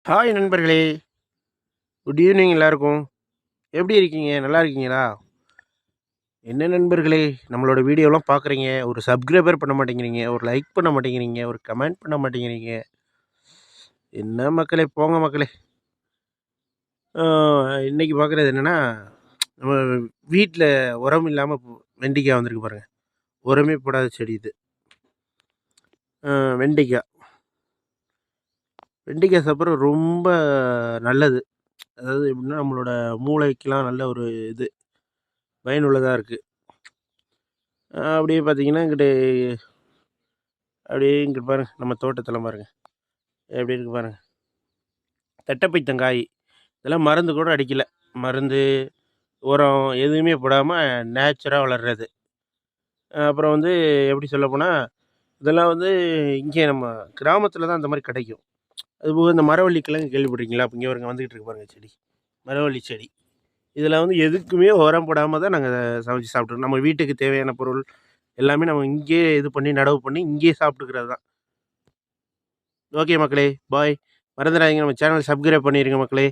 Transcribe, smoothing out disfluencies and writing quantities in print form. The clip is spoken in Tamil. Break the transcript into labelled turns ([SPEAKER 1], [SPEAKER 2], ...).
[SPEAKER 1] ஹாய் நண்பர்களே, குட் ஈவினிங் எல்லாருக்கும். எப்படி இருக்கீங்க? நல்லா இருக்கீங்களா? என்ன நண்பர்களே, நம்மளோட வீடியோலாம் பார்க்குறீங்க, ஒரு சப்ஸ்கிரைபர் பண்ண மாட்டேங்கிறீங்க, ஒரு லைக் பண்ண மாட்டேங்கிறீங்க, ஒரு கமெண்ட் பண்ண மாட்டேங்கிறீங்க. என்ன மக்களே, போங்க மக்களே. ஆ, இன்னைக்கு பார்க்குறது என்னன்னா, நம்ம வீட்டில் உரம் இல்லாமல் வெண்டைக்காய் வந்திருக்கு பாருங்க. உரமே போடாத செடி இது. வெண்டைக்காய். வெண்டைக்காய் சாப்பிட்றது ரொம்ப நல்லது. அதாவது எப்படின்னா, நம்மளோட மூளைக்கெலாம் நல்ல ஒரு இது பயனுள்ளதாக இருக்குது. அப்படியே பார்த்தீங்கன்னா, இங்கிட்டு அப்படியே இங்கிட்டு பாருங்க, நம்ம தோட்டத்தில் பாருங்க எப்படி இருக்கு பாருங்க. தட்டைப்பைத்தங்காய் இதெல்லாம் மருந்து கூட அடிக்கல. மருந்து, உரம் எதுவுமே போடாமல் நேச்சுராக வளர்றது. அப்புறம் வந்து எப்படி சொல்லப்போனால், இதெல்லாம் வந்து இங்கே நம்ம கிராமத்தில் தான் அந்த மாதிரி கிடைக்கும். அதுபோக இந்த மரவள்ளி கிழங்கு கேள்விப்பட்டிருக்கீங்களா? அப்போ இங்கே பாருங்க வந்துக்கிட்டு இருக்கு பாருங்க செடி, மரவள்ளி செடி. இதில் வந்து எதுக்குமே உரம் போடாமல் தான் நாங்கள் சமைச்சு சாப்பிட்ருக்கோம். நம்ம வீட்டுக்கு தேவையான பொருள் எல்லாமே நம்ம இங்கேயே இது பண்ணி நடவு பண்ணி இங்கேயே சாப்பிட்டுக்கிறது தான். ஓகே மக்களே, பாய். மறந்துடாதீங்க, நம்ம சேனல் சப்ஸ்கிரைப் பண்ணிடுங்க மக்களே.